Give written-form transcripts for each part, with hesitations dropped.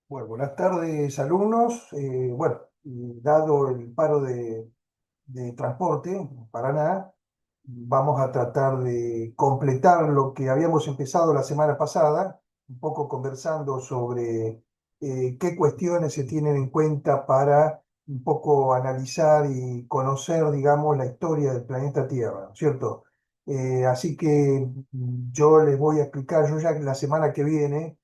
Bueno, buenas tardes, alumnos. Bueno, dado el paro de transporte en Paraná, vamos a tratar de completar lo que habíamos empezado la semana pasada, un poco conversando sobre qué cuestiones se tienen en cuenta para un poco analizar y conocer, digamos, la historia del planeta Tierra, ¿no es cierto? Así que yo les voy a explicar, yo ya la semana que viene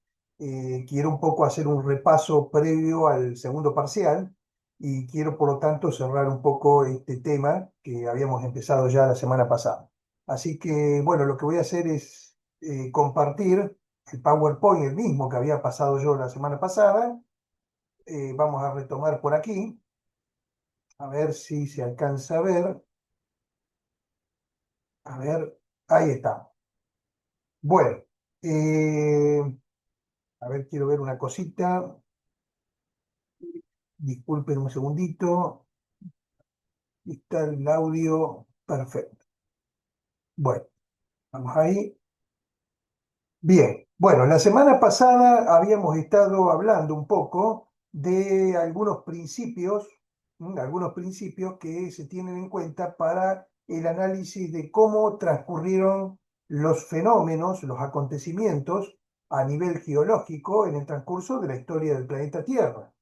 quiero un poco hacer un repaso previo al segundo parcial y quiero, por lo tanto, cerrar un poco este tema que habíamos empezado ya la semana pasada. Así que, bueno, lo que voy a hacer es compartir el PowerPoint, el mismo que había pasado yo la semana pasada. Vamos a retomar por aquí, a ver si se alcanza a ver. A ver, ahí está. Bueno, eh, a ver, quiero ver una cosita. Disculpen un segundito. Está el audio perfecto. Bueno, vamos ahí. Bien, bueno, la semana pasada habíamos estado hablando un poco de algunos principios que se tienen en cuenta para el análisis de cómo transcurrieron los fenómenos, los acontecimientos a nivel geológico en el transcurso de la historia del planeta Tierra.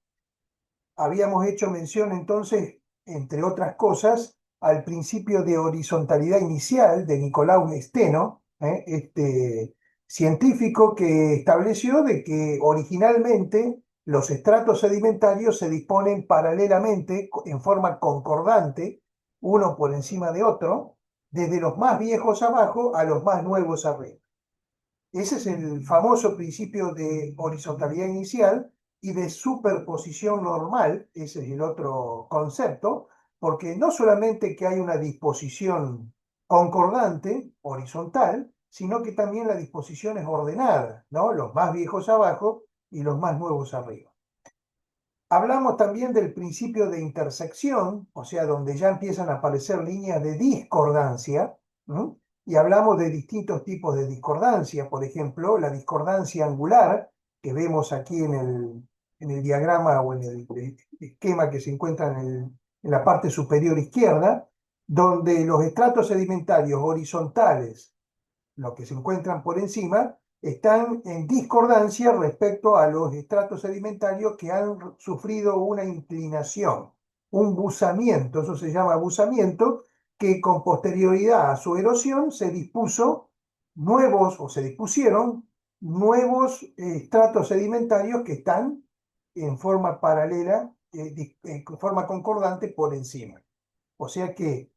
Habíamos hecho mención entonces, entre otras cosas, al principio de horizontalidad inicial de Nicolaus Steno, este científico que estableció de que originalmente los estratos sedimentarios se disponen paralelamente, en forma concordante, uno por encima de otro, desde los más viejos abajo a los más nuevos arriba. Ese es el famoso principio de horizontalidad inicial y de superposición normal, ese es el otro concepto, porque no solamente que hay una disposición concordante, horizontal, sino que también la disposición es ordenada, ¿no? Los más viejos abajo y los más nuevos arriba. Hablamos también del principio de intersección, o sea, donde ya empiezan a aparecer líneas de discordancia, ¿m? Y hablamos de distintos tipos de discordancia, por ejemplo, la discordancia angular, que vemos aquí en el diagrama o en el esquema que se encuentra en la parte superior izquierda, donde los estratos sedimentarios horizontales, los que se encuentran por encima, están en discordancia respecto a los estratos sedimentarios que han sufrido una inclinación, un buzamiento, eso se llama buzamiento, que con posterioridad a su erosión se dispuso nuevos o se dispusieron nuevos estratos sedimentarios que están en forma paralela, en forma concordante por encima. O sea que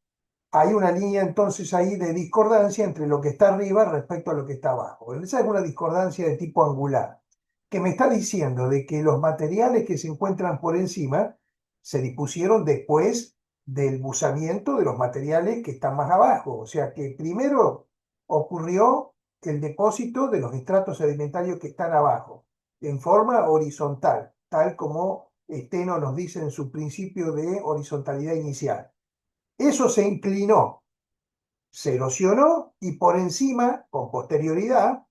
hay una línea entonces ahí de discordancia entre lo que está arriba respecto a lo que está abajo. Esa es una discordancia de tipo angular, que me está diciendo de que los materiales que se encuentran por encima se dispusieron después del buzamiento de los materiales que están más abajo. O sea que primero ocurrió el depósito de los estratos sedimentarios que están abajo, en forma horizontal, tal como Steno nos dice en su principio de horizontalidad inicial. Eso se inclinó, se erosionó y por encima, con posterioridad,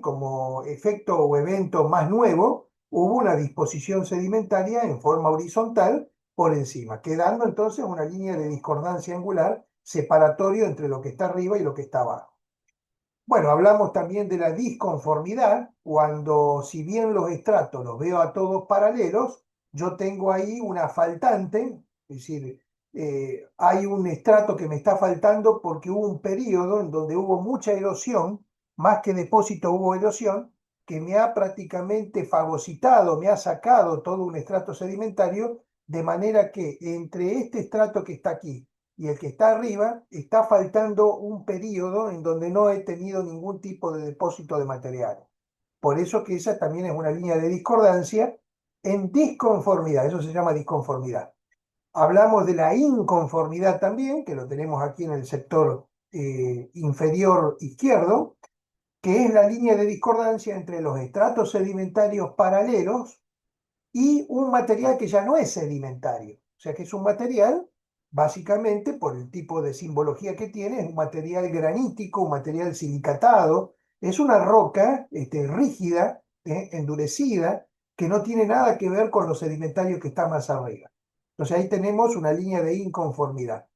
como efecto o evento más nuevo, hubo una disposición sedimentaria en forma horizontal por encima, quedando entonces una línea de discordancia angular separatorio entre lo que está arriba y lo que está abajo. Bueno, hablamos también de la disconformidad, cuando si bien los estratos los veo a todos paralelos, yo tengo ahí una faltante, es decir, hay un estrato que me está faltando porque hubo un periodo en donde hubo mucha erosión, más que depósito hubo erosión, que me ha prácticamente fagocitado, me ha sacado todo un estrato sedimentario, de manera que entre este estrato que está aquí y el que está arriba, está faltando un periodo en donde no he tenido ningún tipo de depósito de material. Por eso que esa también es una línea de discordancia en disconformidad, eso se llama disconformidad. Hablamos de la inconformidad también, que lo tenemos aquí en el sector inferior izquierdo, que es la línea de discordancia entre los estratos sedimentarios paralelos y un material que ya no es sedimentario. O sea que es un material, básicamente, por el tipo de simbología que tiene, es un material granítico, un material silicatado, es una roca rígida, endurecida, que no tiene nada que ver con lo sedimentario que está más arriba. Entonces ahí tenemos una línea de inconformidad.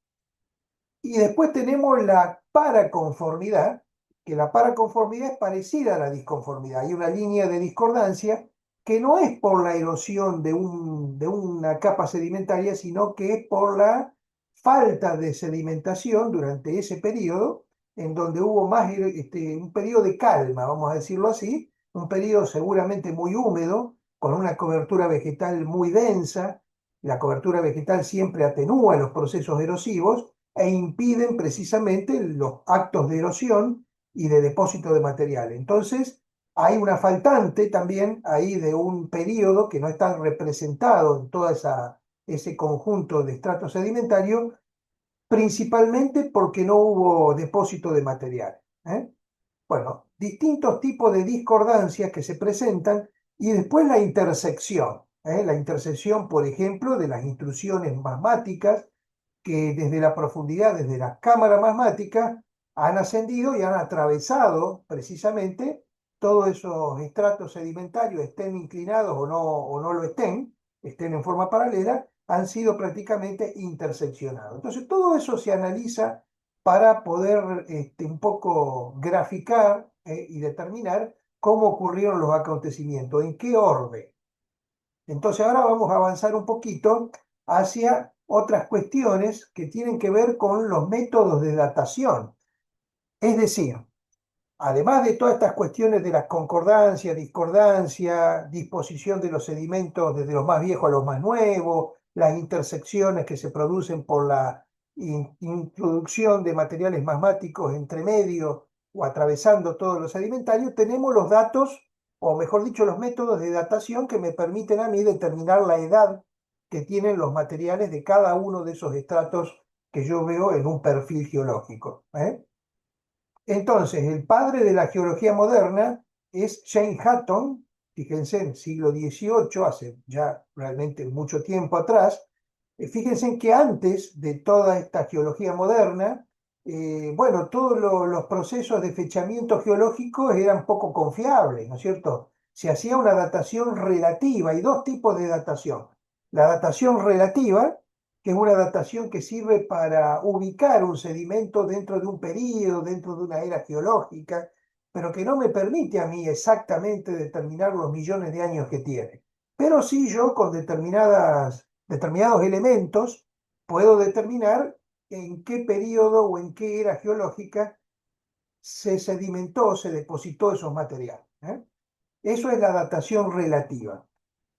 Y después tenemos la paraconformidad, que la paraconformidad es parecida a la disconformidad. Hay una línea de discordancia que no es por la erosión de una capa sedimentaria, sino que es por la falta de sedimentación durante ese periodo, en donde hubo más un periodo de calma, vamos a decirlo así, un periodo seguramente muy húmedo, con una cobertura vegetal muy densa. La cobertura vegetal siempre atenúa los procesos erosivos e impiden precisamente los actos de erosión y de depósito de material. Entonces, hay una faltante también ahí de un periodo que no está representado en todo ese conjunto de estratos sedimentarios, principalmente porque no hubo depósito de material. ¿Eh? Bueno, distintos tipos de discordancias que se presentan y después la intersección. La intersección, por ejemplo, de las intrusiones magmáticas que desde la profundidad, desde la cámara magmática, han ascendido y han atravesado precisamente todos esos estratos sedimentarios, estén inclinados o no lo estén en forma paralela, han sido prácticamente interseccionados. Entonces, todo eso se analiza para poder un poco graficar y determinar cómo ocurrieron los acontecimientos, en qué orden. Entonces ahora vamos a avanzar un poquito hacia otras cuestiones que tienen que ver con los métodos de datación. Es decir, además de todas estas cuestiones de las concordancias, discordancia, disposición de los sedimentos desde los más viejos a los más nuevos, las intersecciones que se producen por la introducción de materiales magmáticos entre medio o atravesando todos los sedimentarios, tenemos los datos, o mejor dicho, los métodos de datación que me permiten a mí determinar la edad que tienen los materiales de cada uno de esos estratos que yo veo en un perfil geológico. Entonces, el padre de la geología moderna es Jane Hutton, fíjense, en el siglo XVIII, hace ya realmente mucho tiempo atrás. Fíjense que antes de toda esta geología moderna, bueno, todos los procesos de fechamiento geológico eran poco confiables, ¿no es cierto? Se hacía una datación relativa, hay dos tipos de datación. La datación relativa, que es una datación que sirve para ubicar un sedimento dentro de un período, dentro de una era geológica, pero que no me permite a mí exactamente determinar los millones de años que tiene. Pero sí yo con determinados elementos puedo determinar en qué periodo o en qué era geológica se sedimentó, se depositó esos materiales. Eso es la datación relativa.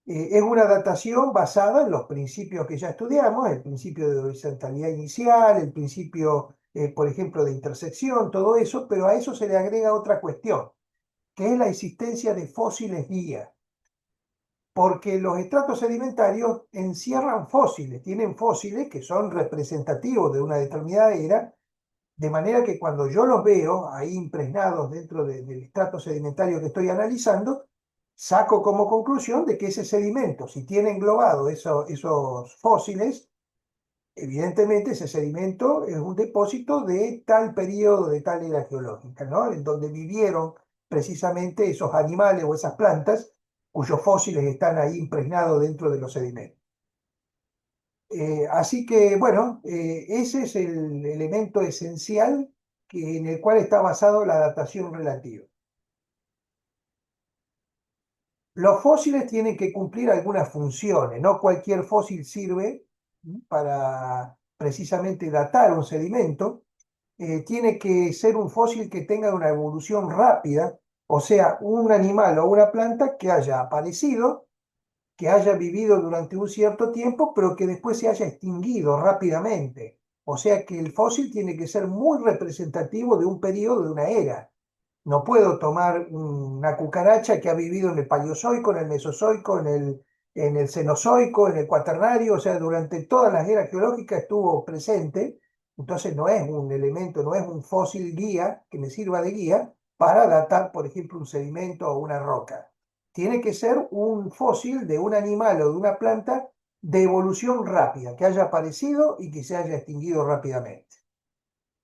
Es una datación basada en los principios que ya estudiamos, el principio de horizontalidad inicial, el principio, por ejemplo, de intersección, todo eso, pero a eso se le agrega otra cuestión, que es la existencia de fósiles guía, porque los estratos sedimentarios encierran fósiles, tienen fósiles que son representativos de una determinada era, de manera que cuando yo los veo ahí impregnados dentro del estrato sedimentario que estoy analizando, saco como conclusión de que ese sedimento, si tiene englobado esos fósiles, evidentemente ese sedimento es un depósito de tal periodo, de tal era geológica, ¿no? En donde vivieron precisamente esos animales o esas plantas cuyos fósiles están ahí impregnados dentro de los sedimentos. Así que, bueno, ese es el elemento esencial en el cual está basado la datación relativa. Los fósiles tienen que cumplir algunas funciones, no cualquier fósil sirve para precisamente datar un sedimento. Tiene que ser un fósil que tenga una evolución rápida, o sea, un animal o una planta que haya aparecido, que haya vivido durante un cierto tiempo, pero que después se haya extinguido rápidamente. O sea que el fósil tiene que ser muy representativo de un periodo, de una era. No puedo tomar una cucaracha que ha vivido en el Paleozoico, en el Mesozoico, en el Cenozoico, en el Cuaternario, o sea, durante todas las eras geológicas estuvo presente, entonces no es un elemento, no es un fósil guía que me sirva de guía para datar, por ejemplo, un sedimento o una roca. Tiene que ser un fósil de un animal o de una planta de evolución rápida, que haya aparecido y que se haya extinguido rápidamente,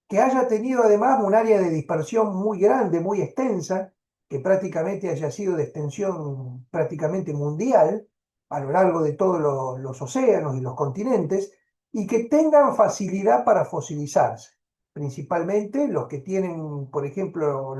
que haya tenido además un área de dispersión muy grande, muy extensa, que prácticamente haya sido de extensión prácticamente mundial a lo largo de todos los océanos y los continentes, y que tengan facilidad para fosilizarse, principalmente los que tienen, por ejemplo,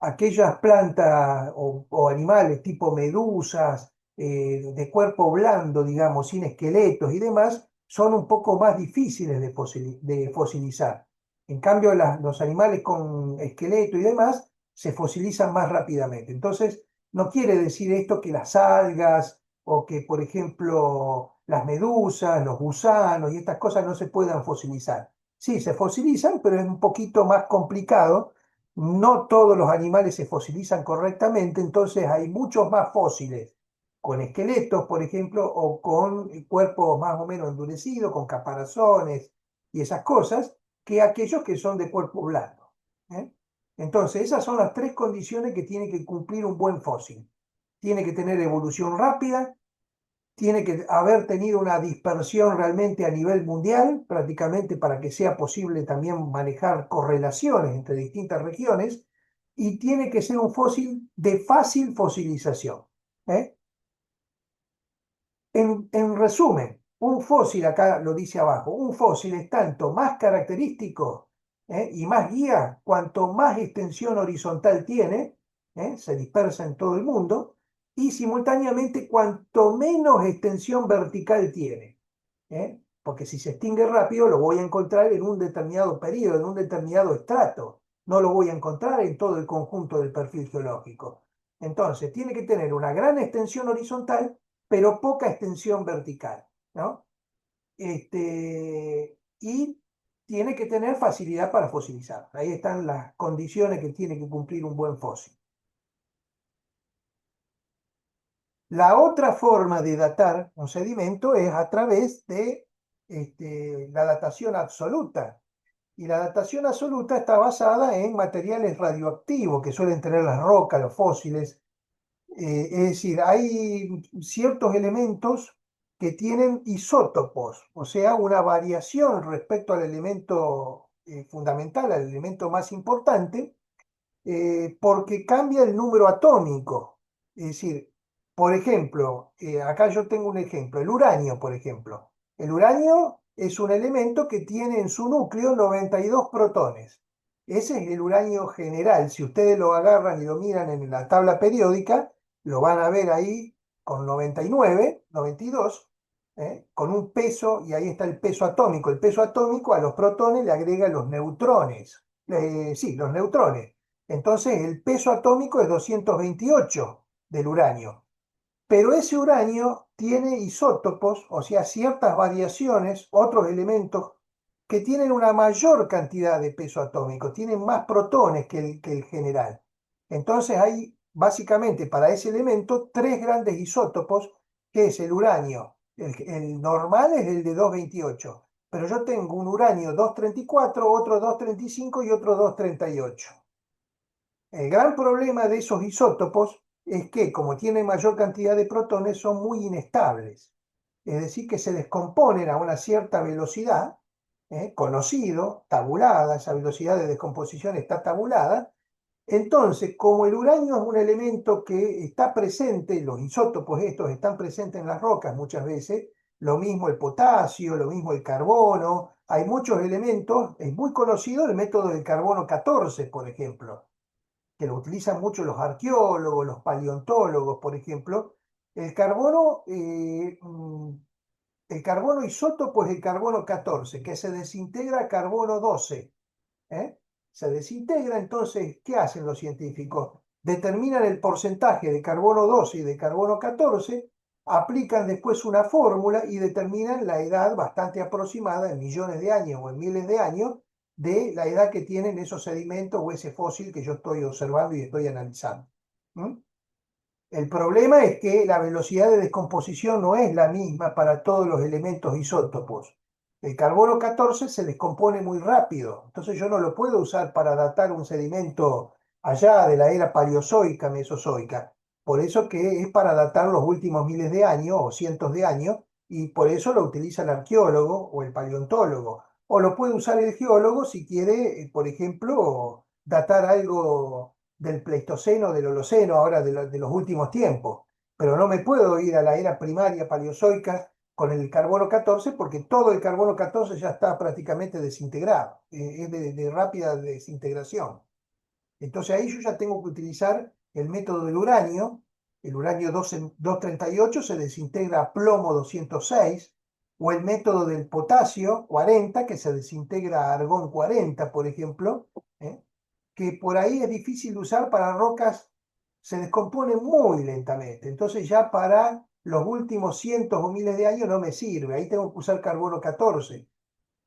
aquellas plantas o animales tipo medusas, de cuerpo blando, digamos, sin esqueletos y demás, son un poco más difíciles de fosilizar. En cambio, los animales con esqueleto y demás se fosilizan más rápidamente. Entonces, no quiere decir esto que las algas o que, por ejemplo, las medusas, los gusanos y estas cosas no se puedan fosilizar. Sí, se fosilizan, pero es un poquito más complicado. No todos los animales se fosilizan correctamente, entonces hay muchos más fósiles con esqueletos, por ejemplo, o con cuerpos más o menos endurecidos, con caparazones y esas cosas, que aquellos que son de cuerpo blando. ¿Eh? Entonces, esas son las tres condiciones que tiene que cumplir un buen fósil. Tiene que tener evolución rápida, tiene que haber tenido una dispersión realmente a nivel mundial, prácticamente para que sea posible también manejar correlaciones entre distintas regiones, y tiene que ser un fósil de fácil fosilización. ¿Eh? En resumen, un fósil, acá lo dice abajo, un fósil es tanto más característico, y más guía, cuanto más extensión horizontal tiene, se dispersa en todo el mundo, y simultáneamente cuanto menos extensión vertical tiene. Porque si se extingue rápido lo voy a encontrar en un determinado periodo, en un determinado estrato, no lo voy a encontrar en todo el conjunto del perfil geológico. Entonces, tiene que tener una gran extensión horizontal, pero poca extensión vertical, ¿no? Y tiene que tener facilidad para fosilizar. Ahí están las condiciones que tiene que cumplir un buen fósil. La otra forma de datar un sedimento es a través de la datación absoluta. Y la datación absoluta está basada en materiales radioactivos que suelen tener las rocas, los fósiles. Es decir, hay ciertos elementos que tienen isótopos, o sea, una variación respecto al elemento fundamental, al elemento más importante, porque cambia el número atómico. Es decir, por ejemplo, acá yo tengo un ejemplo, el uranio, por ejemplo. El uranio es un elemento que tiene en su núcleo 92 protones. Ese es el uranio general. Si ustedes lo agarran y lo miran en la tabla periódica, lo van a ver ahí con 99, 92, con un peso, y ahí está el peso atómico. El peso atómico a los protones le agrega los neutrones. Sí, los neutrones. Entonces el peso atómico es 228 del uranio. Pero ese uranio tiene isótopos, o sea, ciertas variaciones, otros elementos que tienen una mayor cantidad de peso atómico, tienen más protones que el general. Entonces hay básicamente para ese elemento tres grandes isótopos, que es el uranio. El normal es el de 228, pero yo tengo un uranio 234, otro 235 y otro 238. El gran problema de esos isótopos es que, como tienen mayor cantidad de protones, son muy inestables. Es decir, que se descomponen a una cierta velocidad, conocido, tabulada, esa velocidad de descomposición está tabulada. Entonces, como el uranio es un elemento que está presente, los isótopos estos están presentes en las rocas muchas veces, lo mismo el potasio, lo mismo el carbono, hay muchos elementos, es muy conocido el método del carbono 14, por ejemplo, que lo utilizan mucho los arqueólogos, los paleontólogos, por ejemplo. El carbono, el carbono isótopo es el carbono 14, que se desintegra a carbono 12. ¿Eh? Se desintegra, entonces, ¿qué hacen los científicos? Determinan el porcentaje de carbono 12 y de carbono 14, aplican después una fórmula y determinan la edad bastante aproximada, en millones de años o en miles de años, de la edad que tienen esos sedimentos o ese fósil que yo estoy observando y estoy analizando. ¿Mm? El problema es que la velocidad de descomposición no es la misma para todos los elementos isótopos. El carbono 14 se descompone muy rápido, entonces yo no lo puedo usar para datar un sedimento allá de la era paleozoica, mesozoica. Por eso que es para datar los últimos miles de años o cientos de años, y por eso lo utiliza el arqueólogo o el paleontólogo. O lo puede usar el geólogo si quiere, por ejemplo, datar algo del Pleistoceno, del Holoceno, ahora de los últimos tiempos. Pero no me puedo ir a la era primaria paleozoica con el carbono 14 porque todo el carbono 14 ya está prácticamente desintegrado, es de rápida desintegración. Entonces ahí yo ya tengo que utilizar el método del uranio. El uranio 238 se desintegra a plomo 206, o el método del potasio 40, que se desintegra a argón 40, por ejemplo, ¿eh? Que por ahí es difícil de usar para rocas, se descompone muy lentamente. Entonces ya para los últimos cientos o miles de años no me sirve. Ahí tengo que usar carbono 14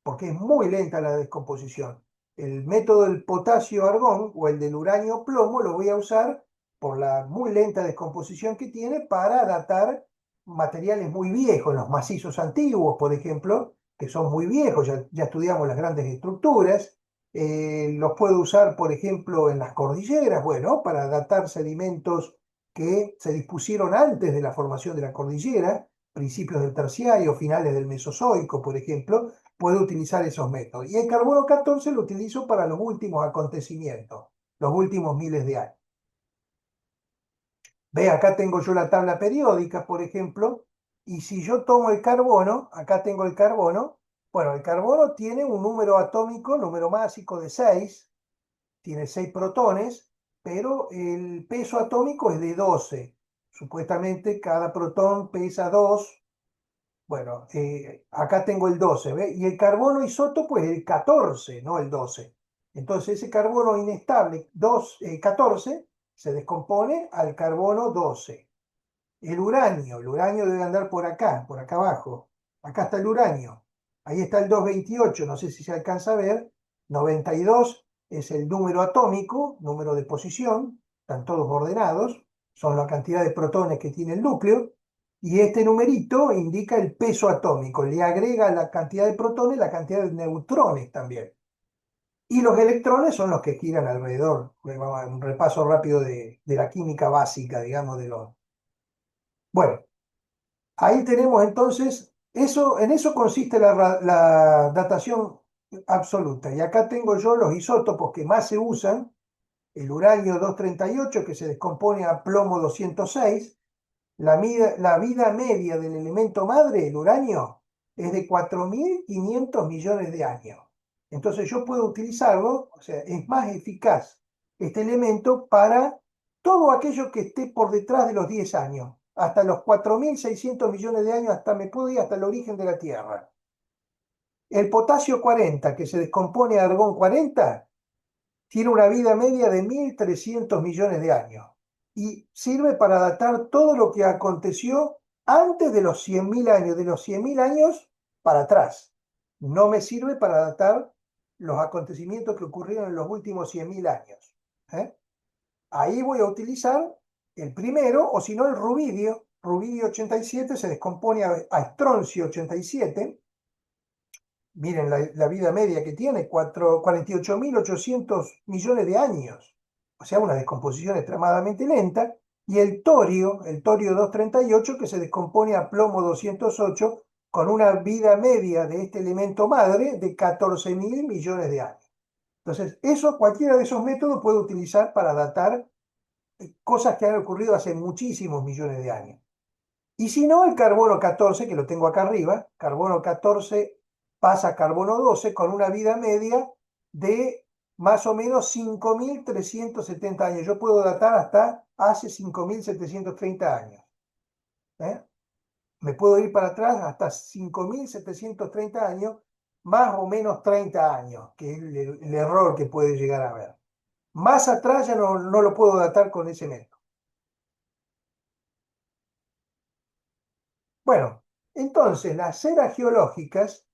porque es muy lenta la descomposición. El método del potasio-argón o el del uranio-plomo lo voy a usar por la muy lenta descomposición que tiene para datar materiales muy viejos, los macizos antiguos, por ejemplo, que son muy viejos, ya estudiamos las grandes estructuras. Los puedo usar, por ejemplo, en las cordilleras, bueno, para datar sedimentos que se dispusieron antes de la formación de la cordillera, principios del terciario, finales del Mesozoico, por ejemplo, puedo utilizar esos métodos. Y el carbono 14 lo utilizo para los últimos acontecimientos, los últimos miles de años. Ve, acá tengo yo la tabla periódica, por ejemplo, y si yo tomo el carbono, acá tengo el carbono, bueno, el carbono tiene un número atómico, número másico de 6, tiene 6 protones, pero el peso atómico es de 12. Supuestamente cada protón pesa 2. Bueno, acá tengo el 12, ¿ve? Y el carbono isótopo es el 14, no el 12. Entonces ese carbono inestable 14 se descompone al carbono 12. El uranio debe andar por acá abajo. Acá está el uranio. Ahí está el 228, no sé si se alcanza a ver. 92 es el número atómico, número de posición, están todos ordenados, son la cantidad de protones que tiene el núcleo. Y este numerito indica el peso atómico, le agrega la cantidad de protones, la cantidad de neutrones también. Y los electrones son los que giran alrededor. Un repaso rápido de la química básica, digamos, de los... Bueno, ahí tenemos entonces, en eso consiste la datación absoluta. Y acá tengo yo los isótopos que más se usan, el uranio 238 que se descompone a plomo 206. La vida media del elemento madre, el uranio, es de 4.500 millones de años. Entonces yo puedo utilizarlo, o sea, es más eficaz este elemento para todo aquello que esté por detrás de los 10 años, hasta los 4.600 millones de años, hasta me puedo ir hasta el origen de la Tierra. El potasio 40, que se descompone a argón 40, tiene una vida media de 1.300 millones de años y sirve para datar todo lo que aconteció antes de los 100.000 años, de los 100.000 años para atrás. No me sirve para datar los acontecimientos que ocurrieron en los últimos 100.000 años. ¿Eh? Ahí voy a utilizar el primero, o si no el rubidio. Rubidio 87 se descompone a estroncio 87. Miren la vida media que tiene, 48.800 millones de años. O sea, una descomposición extremadamente lenta. Y el torio 238, que se descompone a plomo 208, con una vida media de este elemento madre de 14.000 millones de años. Entonces, cualquiera de esos métodos puede utilizar para datar cosas que han ocurrido hace muchísimos millones de años. Y si no, el carbono 14, que lo tengo acá arriba, carbono 14 pasa a carbono 12 con una vida media de más o menos 5.370 años. Yo puedo datar hasta hace 5.730 años. ¿Eh? Me puedo ir para atrás hasta 5.730 años, más o menos 30 años, que es el error que puede llegar a haber. Más atrás ya no lo puedo datar con ese método. Bueno, entonces las eras geológicas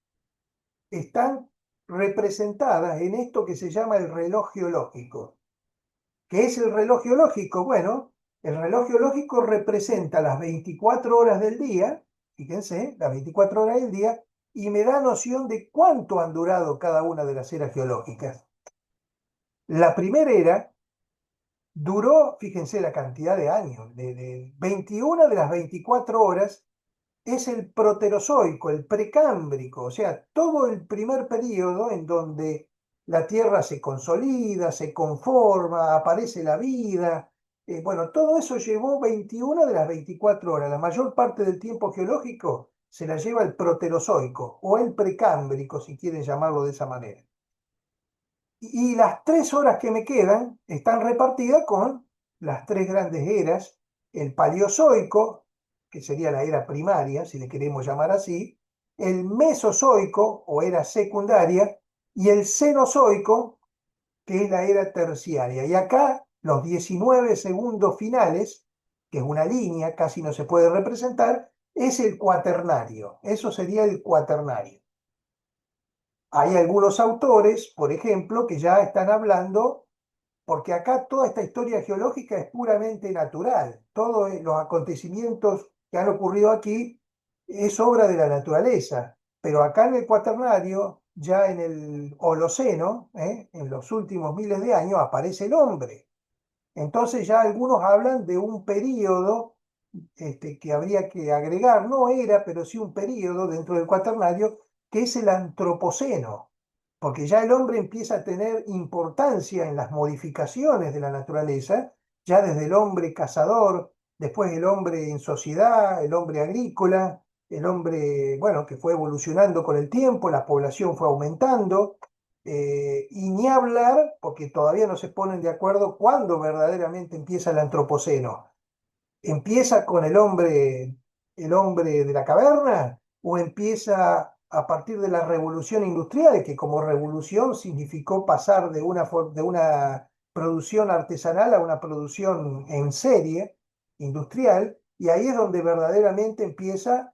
están representadas en esto que se llama el reloj geológico. ¿Qué es el reloj geológico? Bueno, el reloj geológico representa las 24 horas del día, fíjense, las 24 horas del día, y me da noción de cuánto han durado cada una de las eras geológicas. La primera era duró, fíjense la cantidad de años, de 21 de las 24 horas es el proterozoico, el precámbrico, o sea, todo el primer periodo en donde la Tierra se consolida, se conforma, aparece la vida. Bueno, todo eso llevó 21 de las 24 horas. La mayor parte del tiempo geológico se la lleva el Proterozoico o el Precámbrico, si quieren llamarlo de esa manera. Y las 3 horas que me quedan están repartidas con las tres grandes eras, el Paleozoico, que sería la era primaria, si le queremos llamar así, el Mesozoico o era secundaria, y el Cenozoico, que es la era terciaria. Y acá los 19 segundos finales, que es una línea, casi no se puede representar, es el cuaternario. Eso sería el cuaternario. Hay algunos autores, por ejemplo, que ya están hablando, porque acá toda esta historia geológica es puramente natural. Todos los acontecimientos que han ocurrido aquí es obra de la naturaleza. Pero acá en el Cuaternario, ya en el Holoceno, en los últimos miles de años, aparece el hombre. Entonces ya algunos hablan de un período que habría que agregar, no era, pero sí un período dentro del Cuaternario, que es el Antropoceno, porque ya el hombre empieza a tener importancia en las modificaciones de la naturaleza, ya desde el hombre cazador, después el hombre en sociedad, el hombre agrícola, el hombre, bueno, que fue evolucionando con el tiempo, la población fue aumentando, y ni hablar, porque todavía no se ponen de acuerdo cuándo verdaderamente empieza el Antropoceno. ¿Empieza con el hombre de la caverna o empieza a partir de la revolución industrial, que como revolución significó pasar de una producción artesanal a una producción en serie industrial? Y ahí es donde verdaderamente empieza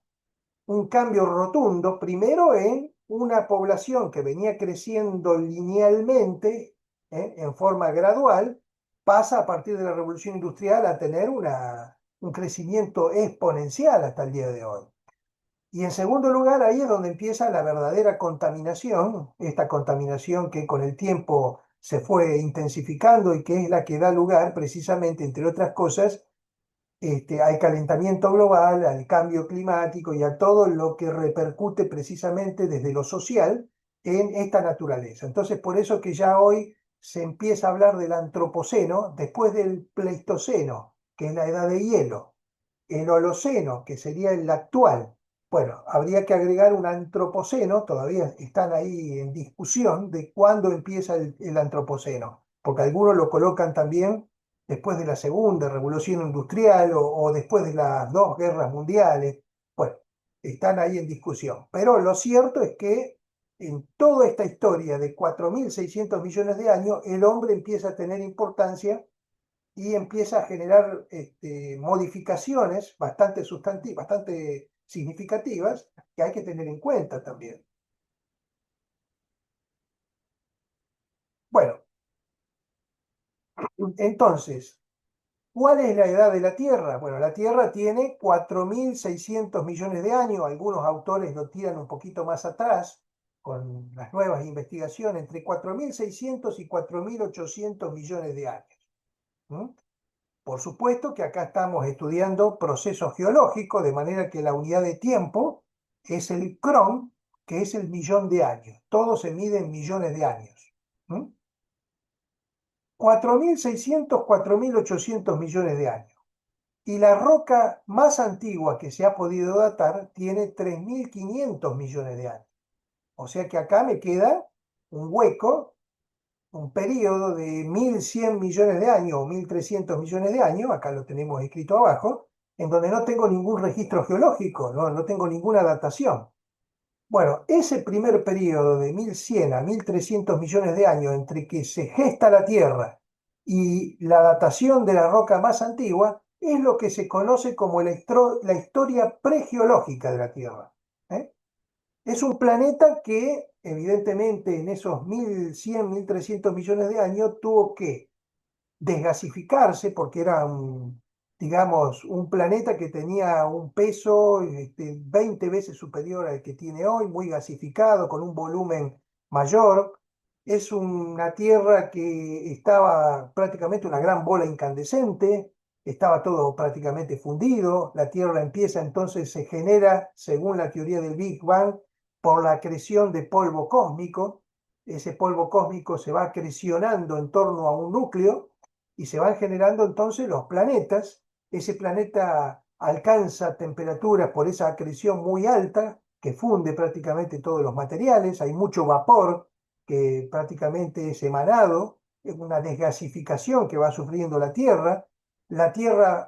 un cambio rotundo, primero en una población que venía creciendo linealmente, en forma gradual, pasa a partir de la revolución industrial a tener un crecimiento exponencial hasta el día de hoy. Y en segundo lugar, ahí es donde empieza la verdadera contaminación, esta contaminación que con el tiempo se fue intensificando y que es la que da lugar precisamente, entre otras cosas, al calentamiento global, al cambio climático y a todo lo que repercute precisamente desde lo social en esta naturaleza. Entonces, por eso que ya hoy se empieza a hablar del antropoceno después del pleistoceno, que es la edad de hielo, el holoceno, que sería el actual. Bueno, habría que agregar un antropoceno, todavía están ahí en discusión de cuándo empieza el antropoceno, porque algunos lo colocan también después de la segunda revolución industrial o después de las dos guerras mundiales. Bueno, están ahí en discusión. Pero lo cierto es que en toda esta historia de 4.600 millones de años, el hombre empieza a tener importancia y empieza a generar modificaciones bastante significativas que hay que tener en cuenta también. Bueno, entonces, ¿cuál es la edad de la Tierra? Bueno, la Tierra tiene 4.600 millones de años, algunos autores lo tiran un poquito más atrás, con las nuevas investigaciones, entre 4.600 y 4.800 millones de años. ¿Mm? Por supuesto que acá estamos estudiando procesos geológicos, de manera que la unidad de tiempo es el cron, que es el millón de años. Todo se mide en millones de años. ¿Mm? 4.600, 4.800 millones de años. Y la roca más antigua que se ha podido datar tiene 3.500 millones de años. O sea que acá me queda un hueco, un periodo de 1.100 millones de años o 1.300 millones de años, acá lo tenemos escrito abajo, en donde no tengo ningún registro geológico, no tengo ninguna datación. Bueno, ese primer periodo de 1.100 a 1.300 millones de años entre que se gesta la Tierra y la datación de la roca más antigua es lo que se conoce como la historia pregeológica de la Tierra. ¿Eh? Es un planeta que, evidentemente, en esos 1.100, 1.300 millones de años tuvo que desgasificarse porque era digamos, un planeta que tenía un peso 20 veces superior al que tiene hoy, muy gasificado, con un volumen mayor. Es una Tierra que estaba prácticamente una gran bola incandescente, estaba todo prácticamente fundido. La Tierra empieza entonces, se genera, según la teoría del Big Bang, por la acreción de polvo cósmico. ese polvo cósmico se va acrecionando en torno a un núcleo y se van generando entonces los planetas. Ese planeta alcanza temperaturas por esa acreción muy alta que funde prácticamente todos los materiales, hay mucho vapor que prácticamente es emanado, es una desgasificación que va sufriendo la Tierra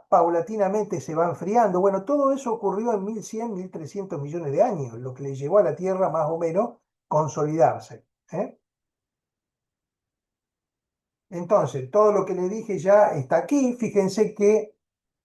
paulatinamente se va enfriando. Bueno, todo eso ocurrió en 1100, 1300 millones de años, lo que le llevó a la Tierra más o menos consolidarse. ¿Eh? Entonces, todo lo que le dije ya está aquí. Fíjense que,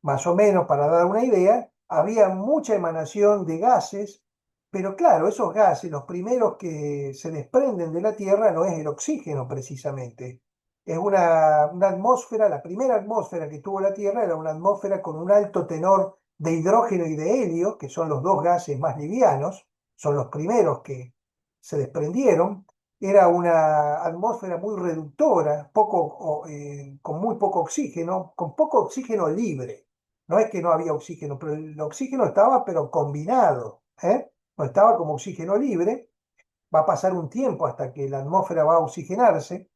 más o menos para dar una idea, había mucha emanación de gases, pero claro, esos gases, los primeros que se desprenden de la Tierra no es el oxígeno precisamente. Es una atmósfera, la primera atmósfera que tuvo la Tierra era una atmósfera con un alto tenor de hidrógeno y de helio, que son los dos gases más livianos, son los primeros que se desprendieron. Era una atmósfera muy reductora, con muy poco oxígeno libre. No es que no había oxígeno, pero el oxígeno estaba, pero combinado, ¿eh? No estaba como oxígeno libre. Va a pasar un tiempo hasta que la atmósfera va a oxigenarse.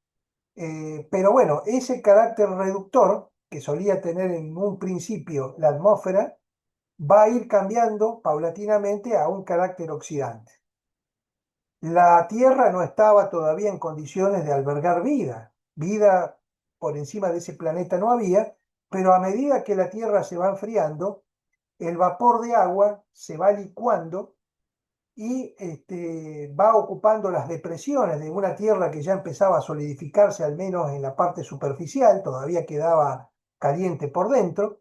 Pero bueno, ese carácter reductor que solía tener en un principio la atmósfera va a ir cambiando paulatinamente a un carácter oxidante. La Tierra no estaba todavía en condiciones de albergar vida. Vida por encima de ese planeta no había, pero a medida que la Tierra se va enfriando, el vapor de agua se va licuando y va ocupando las depresiones de una Tierra que ya empezaba a solidificarse, al menos en la parte superficial, todavía quedaba caliente por dentro,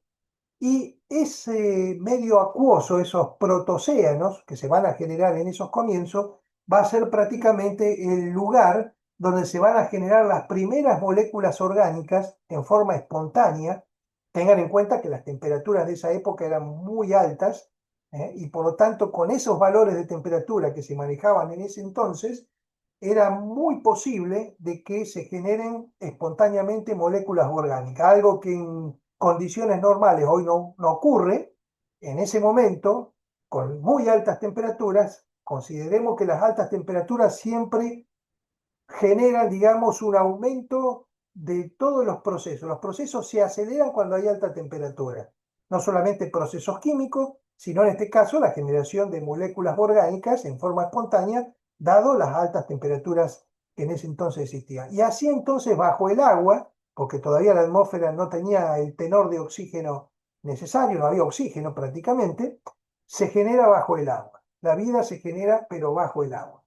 y ese medio acuoso, esos protocéanos que se van a generar en esos comienzos, va a ser prácticamente el lugar donde se van a generar las primeras moléculas orgánicas en forma espontánea. Tengan en cuenta que las temperaturas de esa época eran muy altas, y por lo tanto con esos valores de temperatura que se manejaban en ese entonces, era muy posible de que se generen espontáneamente moléculas orgánicas, algo que en condiciones normales hoy no ocurre. En ese momento, con muy altas temperaturas, consideremos que las altas temperaturas siempre generan, digamos, un aumento de todos los procesos. Los procesos se aceleran cuando hay alta temperatura. No solamente procesos químicos, sino en este caso la generación de moléculas orgánicas en forma espontánea, dado las altas temperaturas que en ese entonces existían. Y así entonces bajo el agua, porque todavía la atmósfera no tenía el tenor de oxígeno necesario, no había oxígeno prácticamente, se genera bajo el agua. La vida se genera pero bajo el agua.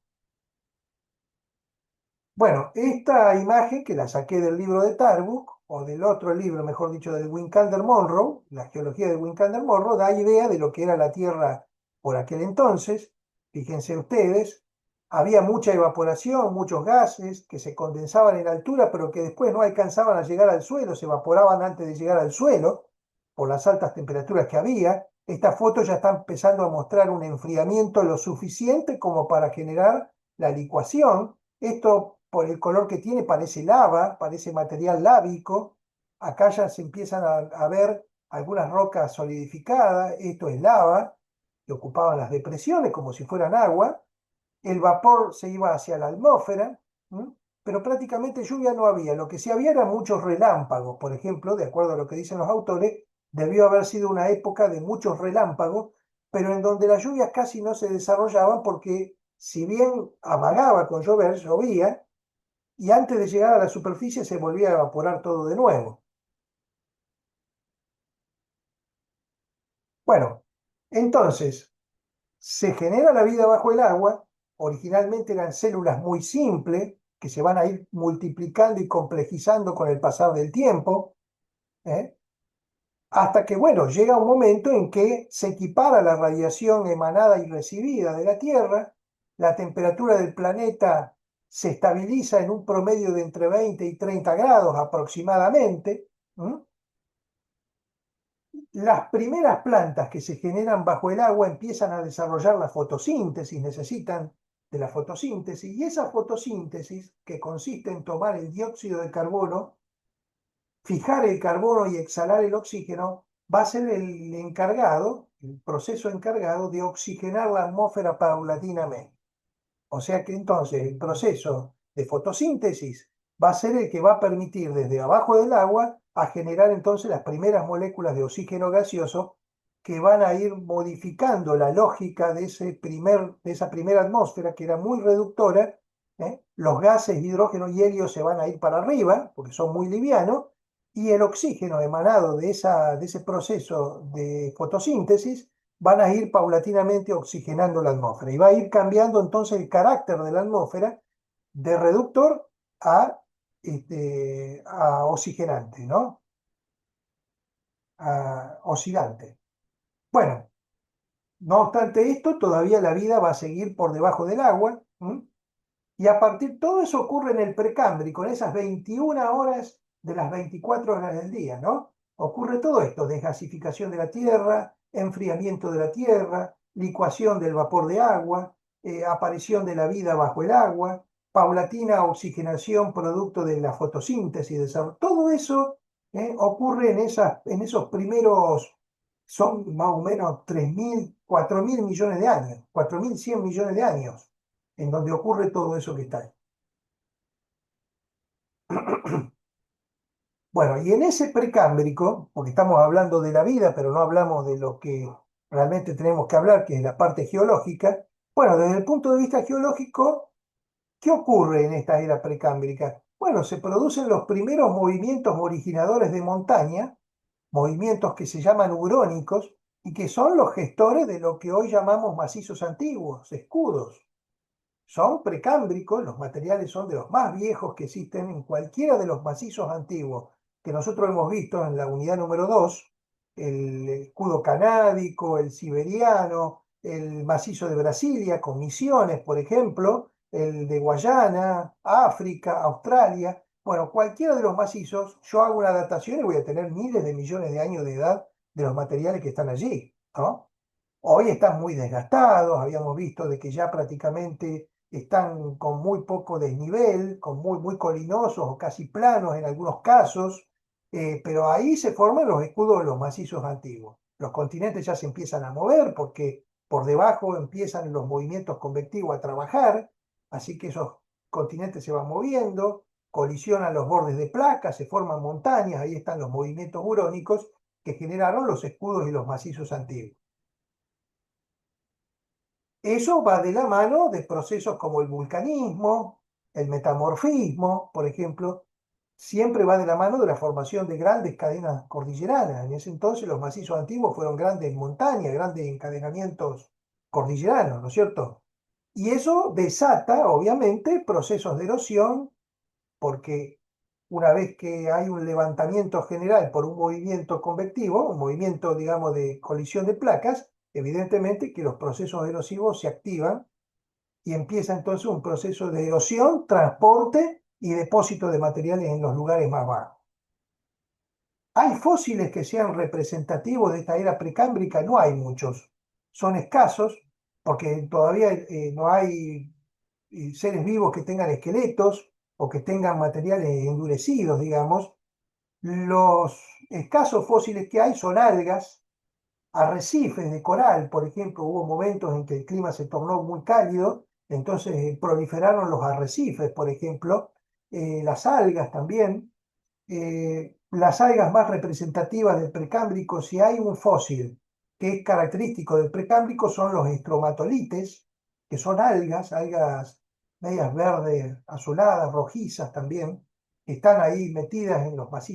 Bueno, esta imagen que la saqué del libro de Tarbuck, o del otro libro, mejor dicho, de Wincander Monroe, la geología de Wincander Monroe, da idea de lo que era la Tierra por aquel entonces. Fíjense ustedes, había mucha evaporación, muchos gases que se condensaban en altura, pero que después no alcanzaban a llegar al suelo, se evaporaban antes de llegar al suelo por las altas temperaturas que había. Esta foto ya está empezando a mostrar un enfriamiento lo suficiente como para generar la licuación. Esto, por el color que tiene, parece lava, parece material lábico. Acá ya se empiezan a ver algunas rocas solidificadas. Esto es lava, que ocupaban las depresiones como si fueran agua. El vapor se iba hacia la atmósfera, ¿m? Pero prácticamente lluvia no había. Lo que sí había eran muchos relámpagos. Por ejemplo, de acuerdo a lo que dicen los autores, debió haber sido una época de muchos relámpagos, pero en donde las lluvias casi no se desarrollaban porque si bien amagaba con llover, llovía, y antes de llegar a la superficie se volvía a evaporar todo de nuevo. Bueno, entonces se genera la vida bajo el agua. Originalmente eran células muy simples que se van a ir multiplicando y complejizando con el pasar del tiempo, ¿eh? Hasta que, bueno, llega un momento en que se equipara la radiación emanada y recibida de la Tierra, la temperatura del planeta se estabiliza en un promedio de entre 20 y 30 grados aproximadamente. ¿M? Las primeras plantas que se generan bajo el agua empiezan a desarrollar la fotosíntesis, necesitan de la fotosíntesis, y esa fotosíntesis, que consiste en tomar el dióxido de carbono, fijar el carbono y exhalar el oxígeno, va a ser el encargado, el proceso encargado de oxigenar la atmósfera paulatinamente. O sea que entonces el proceso de fotosíntesis va a ser el que va a permitir desde abajo del agua a generar entonces las primeras moléculas de oxígeno gaseoso que van a ir modificando la lógica de esa primera atmósfera que era muy reductora. Los gases, hidrógeno y helio se van a ir para arriba porque son muy livianos y el oxígeno emanado de ese proceso de fotosíntesis van a ir paulatinamente oxigenando la atmósfera y va a ir cambiando entonces el carácter de la atmósfera de reductor a oxigenante, ¿no? A oxidante. Bueno, no obstante esto, todavía la vida va a seguir por debajo del agua. Y a partir, todo eso ocurre en el precámbrico, en esas 21 horas de las 24 horas del día, ¿no? Ocurre todo esto, desgasificación de la Tierra, enfriamiento de la Tierra, licuación del vapor de agua, aparición de la vida bajo el agua, paulatina oxigenación producto de la fotosíntesis, todo eso ocurre en esos primeros, son más o menos 3.000, 4.000 millones de años, 4.100 millones de años en donde ocurre todo eso que está ahí. Bueno, y en ese precámbrico, porque estamos hablando de la vida, pero no hablamos de lo que realmente tenemos que hablar, que es la parte geológica. Bueno, desde el punto de vista geológico, ¿qué ocurre en esta era precámbrica? Bueno, se producen los primeros movimientos originadores de montaña, movimientos que se llaman hurónicos y que son los gestores de lo que hoy llamamos macizos antiguos, escudos. Son precámbricos, los materiales son de los más viejos que existen en cualquiera de los macizos antiguos que nosotros hemos visto en la unidad número 2, el escudo canábico, el siberiano, el macizo de Brasilia, con Misiones, por ejemplo, el de Guayana, África, Australia. Bueno, cualquiera de los macizos, yo hago una datación y voy a tener miles de millones de años de edad de los materiales que están allí, ¿no? Hoy están muy desgastados, habíamos visto de que ya prácticamente están con muy poco desnivel, con muy colinosos o casi planos en algunos casos, pero ahí se forman los escudos de los macizos antiguos. Los continentes ya se empiezan a mover porque por debajo empiezan los movimientos convectivos a trabajar, así que esos continentes se van moviendo, colisionan los bordes de placas, se forman montañas, ahí están los movimientos hurónicos que generaron los escudos y los macizos antiguos. Eso va de la mano de procesos como el vulcanismo, el metamorfismo, por ejemplo, siempre va de la mano de la formación de grandes cadenas cordilleranas. En ese entonces los macizos antiguos fueron grandes montañas, grandes encadenamientos cordilleranos, ¿no es cierto? Y eso desata, obviamente, procesos de erosión, porque una vez que hay un levantamiento general por un movimiento convectivo, un movimiento, digamos, de colisión de placas, evidentemente que los procesos erosivos se activan y empieza entonces un proceso de erosión, transporte y depósito de materiales en los lugares más bajos. ¿Hay fósiles que sean representativos de esta era precámbrica? No hay muchos. Son escasos porque todavía no hay seres vivos que tengan esqueletos o que tengan materiales endurecidos, digamos. Los escasos fósiles que hay son algas, arrecifes de coral, por ejemplo, hubo momentos en que el clima se tornó muy cálido, entonces proliferaron los arrecifes, por ejemplo, las algas también. Las algas más representativas del precámbrico, si hay un fósil que es característico del precámbrico, son los estromatolites, que son algas medias verdes, azuladas, rojizas también, que están ahí metidas en los macizos